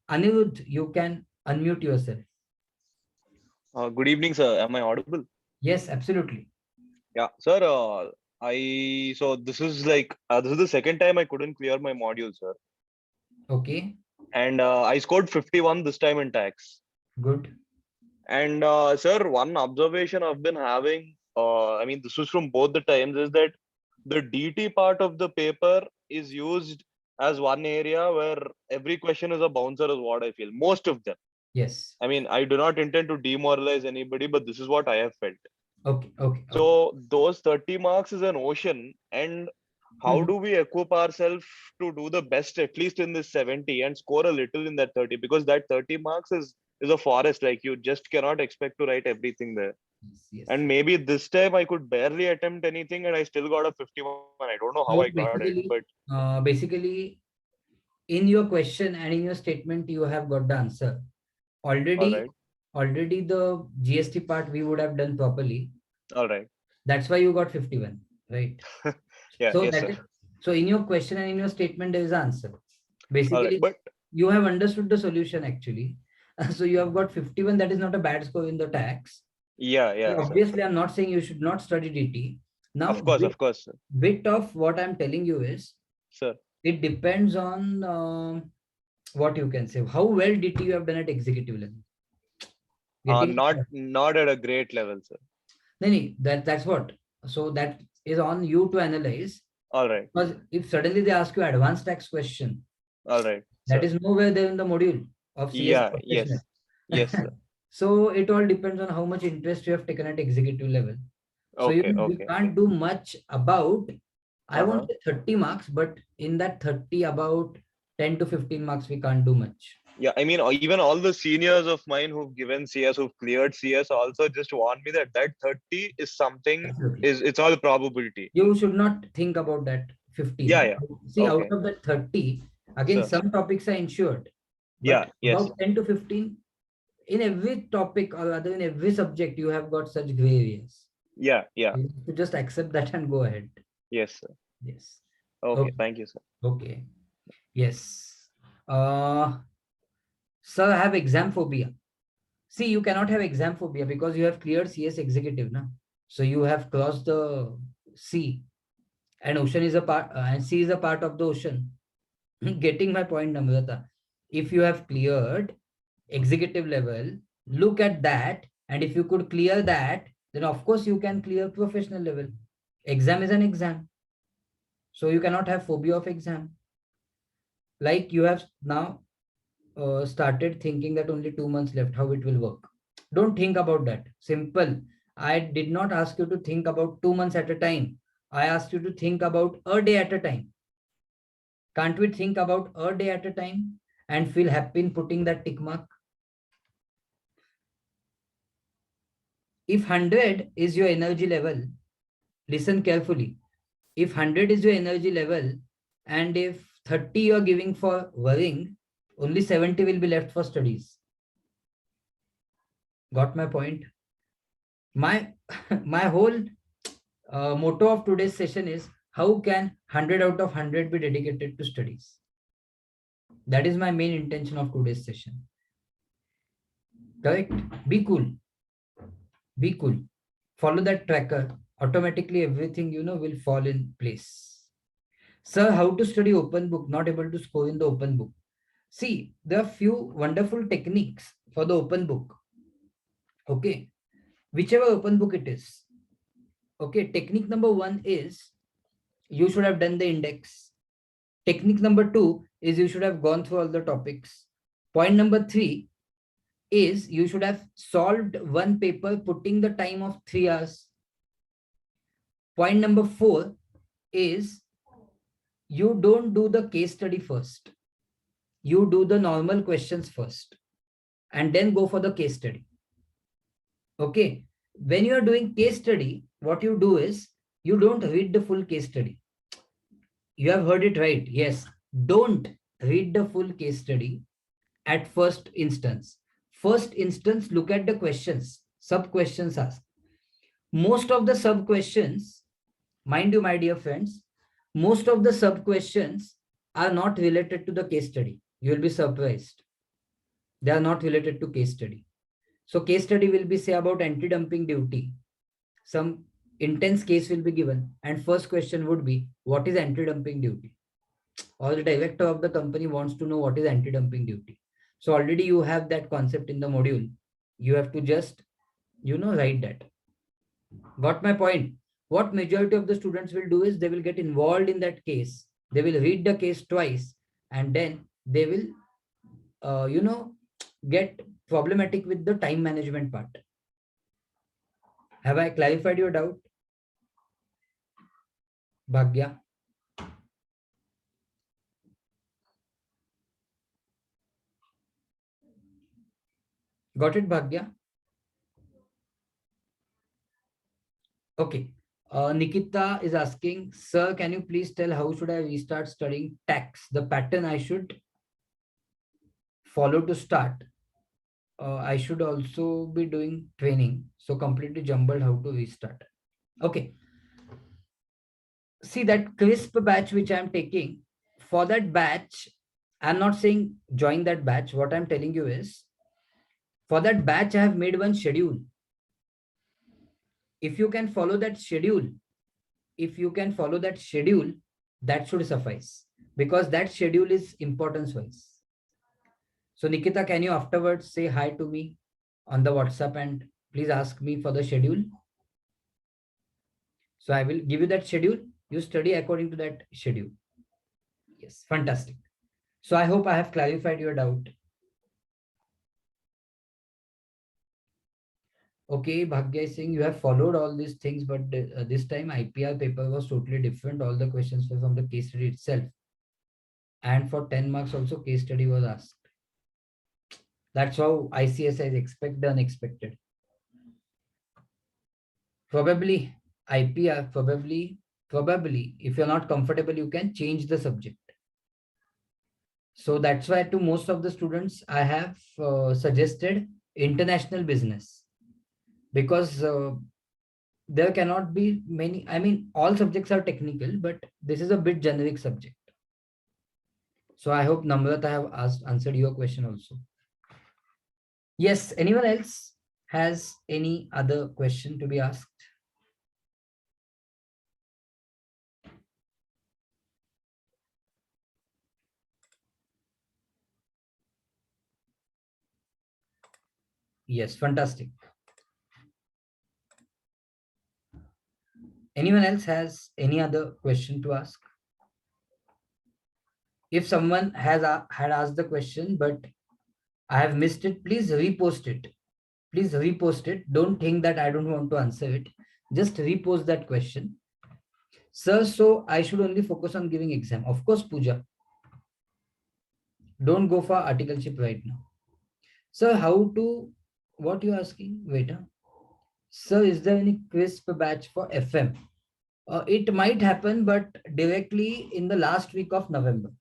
Anirudh, you can unmute yourself. Good evening, sir. Am I audible? Yes, absolutely. Yeah, sir. So this is this is the second time I couldn't clear my module, sir. Okay. And I scored 51 this time in tax. Good. And sir, one observation I've been having, I mean, this was from both the times, is that the DT part of the paper is used as one area where every question is a bouncer, is what I feel. Most of them. Yes. I mean, I do not intend to demoralize anybody, but this is what I have felt. Okay. So those 30 marks is an ocean, and how Mhm. do we equip ourselves to do the best at least in this 70 and score a little in that 30? Because that 30 marks is a forest. Like, you just cannot expect to write everything there. Yes. And maybe this time I could barely attempt anything and I still got a 51. I don't know how I So got it, but basically, in your question and in your statement, you have got the answer. all Already, right, already the GST part we would have done properly. all right. That's why you got 51, right? Yeah, So yes, that sir. is, so in your question and in your statement, there is an answer. All right, Basically, but you have understood the solution actually. So you have got 51. That is not a bad score in the tax. yeah, So sir. obviously, I'm not saying you should not study DT. Now, Of course, sir. bit of what I'm telling you is Sir. it depends on what you can say. How well DT you have done at executive level. Getting Not at a great level, sir. no, no, that's what. So that is on you to analyze. All right, Because if suddenly they ask you advanced tax question, all right, that sir. is nowhere there in the module of CS Yeah, professional. yes, sir. So it all depends on how much interest you have taken at executive level. So Okay, you okay. can't do much about, I won't Uh-huh. say 30 marks, but in that 30, about 10 to 15 marks, we can't do much. Yeah, I mean, even all the seniors of mine who've given CS, who've cleared CS, also just warned me that 30 is something, Absolutely. is it's all probability. You should not think about that 15. Yeah, yeah. See, out Okay, of that 30, again, sir. some topics are insured, Yeah, but yes. about 10 to 15, in every topic or other in every subject, you have got such gray areas. Yeah, yeah. You have to just accept that and go ahead. Yes, sir. Yes. Okay, Okay. thank you, sir. Okay. Yes. Sir, I have exam phobia. See, you cannot have exam phobia because you have cleared CS executive, na? So you have crossed the sea, and ocean is a part, and sea is a part of the ocean. Getting my point, Namrata. If you have cleared executive level, look at that, and if you could clear that, then of course you can clear professional level. Exam is an exam, so you cannot have phobia of exam. Like you have now started thinking that only 2 months left, how it will work. Don't think about that. Simple. I did not ask you to think about 2 months at a time. I asked you to think about a day at a time. Can't we think about a day at a time and feel happy in putting that tick mark? If 100 is your energy level, listen carefully. If 100 is your energy level, and if 30 you are giving for worrying, only 70 will be left for studies. Got my point? My my whole motto of today's session is how can 100 out of 100 be dedicated to studies? That is my main intention of today's session. Correct? Be cool. Be cool. Follow that tracker. Automatically everything will fall in place. Sir, how to study open book? Not able to score in the open book. See, there are few wonderful techniques for the open book. Okay. Whichever open book it is. Okay. Technique number 1 is you should have done the index. Technique number 2 is you should have gone through all the topics. Point number 3 is you should have solved one paper putting the time of 3 hours. Point number 4 is you don't do the case study first. You do the normal questions first and then go for the case study. Okay. When you are doing case study, what you do is you don't read the full case study. You have heard it right. Yes. Don't read the full case study at first instance. First instance, look at the questions, sub questions asked. Most of the sub questions, mind you, my dear friends, most of the sub questions are not related to the case study. You will be surprised. They are not related to case study. So case study will be say about anti-dumping duty. Some intense case will be given and first question would be, what is anti-dumping duty? Or the director of the company wants to know what is anti-dumping duty. So already you have that concept in the module. You have to just, write that. Got my point? What majority of the students will do is they will get involved in that case. They will read the case twice and then they will, get problematic with the time management part. Have I clarified your doubt? Bhagya? Got it, Bhagya? Okay. Nikita is asking, sir, can you please tell how should I restart studying tax? The pattern I should follow to start. I should also be doing training. So completely jumbled how to restart. Okay. see that crisp batch which I'm taking, for that batch, I'm not saying join that batch. What I'm telling you is, for that batch, I have made one schedule. If you can follow that schedule, if you can follow that schedule, that should suffice, because that schedule is importance wise. So Nikita, can you afterwards say hi to me on the WhatsApp and please ask me for the schedule? So I will give you that schedule. You study according to that schedule. Yes, fantastic. So I hope I have clarified your doubt. Okay, Bhagya is saying you have followed all these things, but this time IPR paper was totally different. All the questions were from the case study itself. And for 10 marks also case study was asked. That's how ICSIs expect the unexpected. Probably IPR, probably, if you're not comfortable, you can change the subject. So that's why to most of the students, I have suggested international business, because there cannot be many, I mean, all subjects are technical, but this is a bit generic subject. So I hope Namrata have answered your question also. Yes, anyone else has any other question to be asked? Yes, fantastic. Anyone else has any other question to ask? If someone had asked the question, but I have missed it, please repost it. Please repost it. Don't think that I don't want to answer it. Just repost that question. Sir, so I should only focus on giving exam. Of course, Pooja. Don't go for articleship right now. Sir, how to, what you asking? Wait. Sir, is there any crisp batch for FM? It might happen, but directly in the last week of November.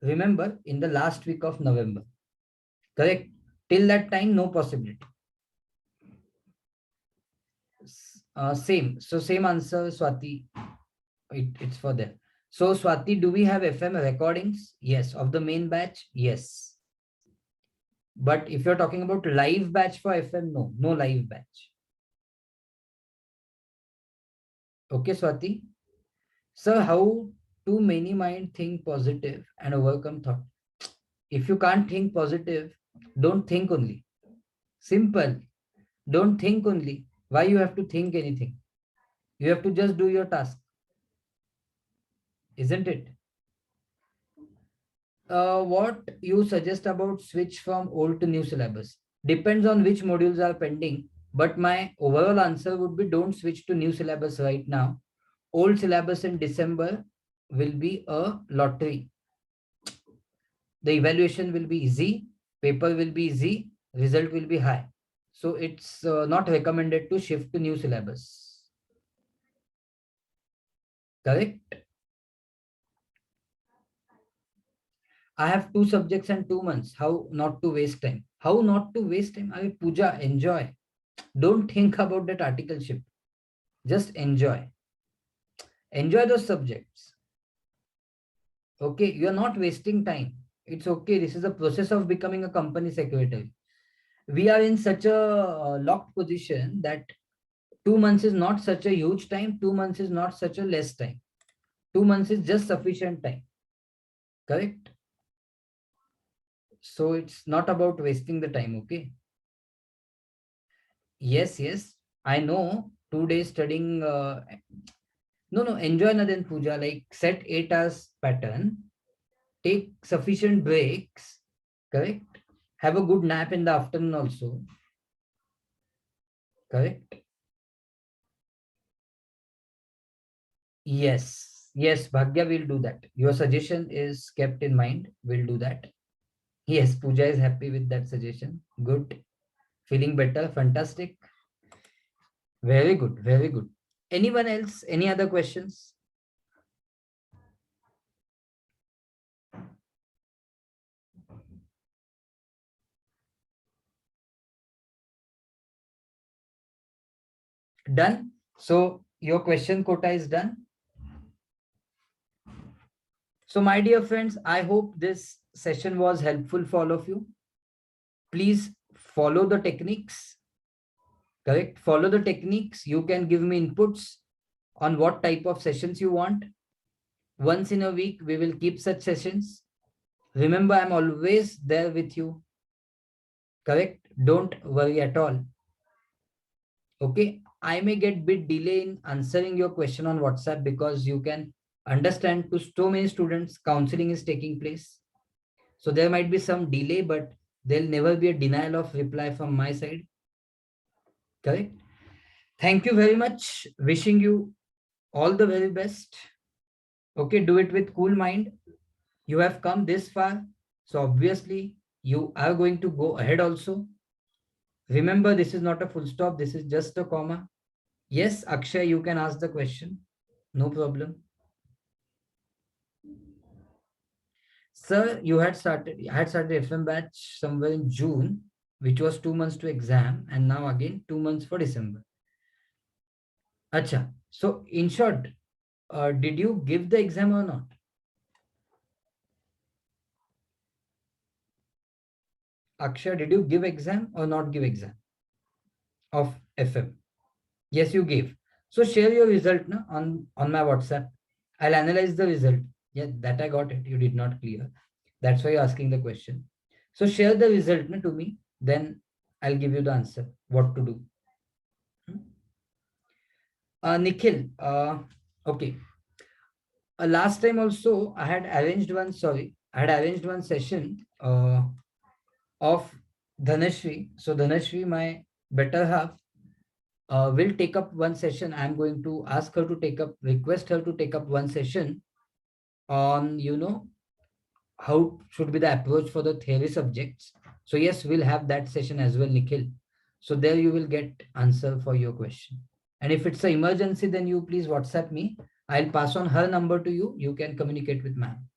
Remember, in the last week of November. Correct? Till that time, no possibility. Same. So same answer, Swati. It's for them. So Swati, do we have FM recordings? Yes. Of the main batch? Yes. But if you're talking about live batch for FM, no. No live batch. Okay, Swati? Sir, how do many mind think positive and overcome thought? If you can't think positive, don't think only. Simple. Don't think only. Why you have to think anything? You have to just do your task. Isn't it? What you suggest about switch from old to new syllabus? Depends on which modules are pending. But my overall answer would be don't switch to new syllabus right now. Old syllabus in December will be a lottery. The evaluation will be easy, paper will be easy, result will be high. So it's not recommended to shift to new syllabus. Correct? I have 2 subjects and 2 months. How not to waste time? How not to waste time? I mean, Puja, enjoy. Don't think about that articleship. Just enjoy. Enjoy those subjects. Okay, you are not wasting time. It's okay. This is a process of becoming a company secretary. We are in such a locked position that 2 months is not such a huge time. 2 months is not such a less time. 2 months is just sufficient time. Correct? So it's not about wasting the time. Okay. Yes. I know 2 days studying. No. Enjoy Nadan Puja. Like set 8 hours pattern. Take sufficient breaks. Correct? Have a good nap in the afternoon also. Correct? Yes, Bhagya will do that. Your suggestion is kept in mind. We'll do that. Yes, Pooja is happy with that suggestion. Good. Feeling better. Fantastic. Very good. Very good. Anyone else? Any other questions? Done. So your question quota is done. So my dear friends, I hope this session was helpful for all of you. Please follow the techniques, correct? Follow the techniques. You can give me inputs on what type of sessions you want. Once in a week, we will keep such sessions. Remember, I'm always there with you, correct? Don't worry at all. Okay, I may get bit delay in answering your question on WhatsApp because you can understand to so many students, counseling is taking place. So there might be some delay, but there'll never be a denial of reply from my side. Correct? Thank you very much. Wishing you all the very best. Okay, do it with cool mind. You have come this far. So obviously you are going to go ahead also. Remember, this is not a full stop. This is just a comma. Yes, Akshay, you can ask the question. No problem. Sir, you had started, I had started FM batch somewhere in June, which was 2 months to exam, and now again 2 months for December. Acha. So in short, did you give the exam or not? Akshay, did you give exam or not give exam of FM? Yes, you gave. So share your result na, on my WhatsApp. I'll analyze the result. Yeah, that I got it. You did not clear. That's why you're asking the question. So share the result na, to me. Then I'll give you the answer. What to do. Nikhil, okay. Last time also, I had arranged one, sorry, I had arranged one session of Dhanashri. So Dhanashri, my better half, will take up one session. I'm going to ask her to take up, request her to take up one session on, how should be the approach for the theory subjects. So yes, we'll have that session as well, Nikhil. So there you will get answer for your question. And if it's an emergency, then you please WhatsApp me. I'll pass on her number to you. You can communicate with ma'am.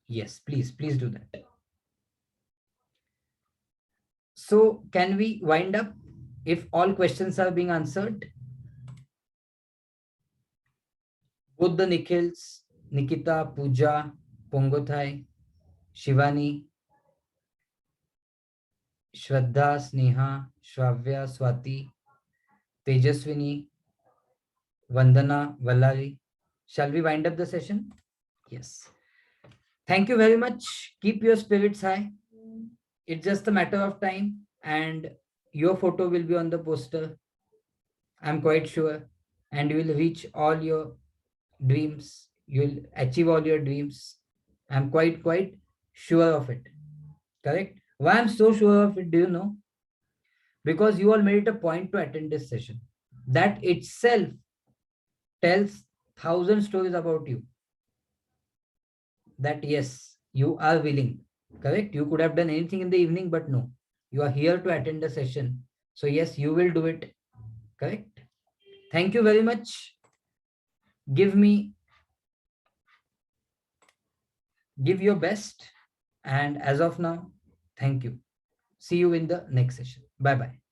Yes, please do that. So can we wind up if all questions are being answered? Both the Nikhils, Nikita, Pooja, Pongothai, Shivani, Shraddha, Sneha, Shravya, Swati, Tejaswini, Vandana, Vallari. Shall we wind up the session? Yes. Thank you very much. Keep your spirits high. It's just a matter of time, and your photo will be on the poster. I'm quite sure. And you will reach all your dreams. You'll achieve all your dreams. I'm quite sure of it. Correct? Why I'm so sure of it, do you know? Because you all made it a point to attend this session. That itself tells 1,000 stories about you. That yes, you are willing. Correct? You could have done anything in the evening, but no. You are here to attend the session. So yes, you will do it. Correct? Thank you very much. Give your best. And as of now, thank you. See you in the next session. Bye-bye.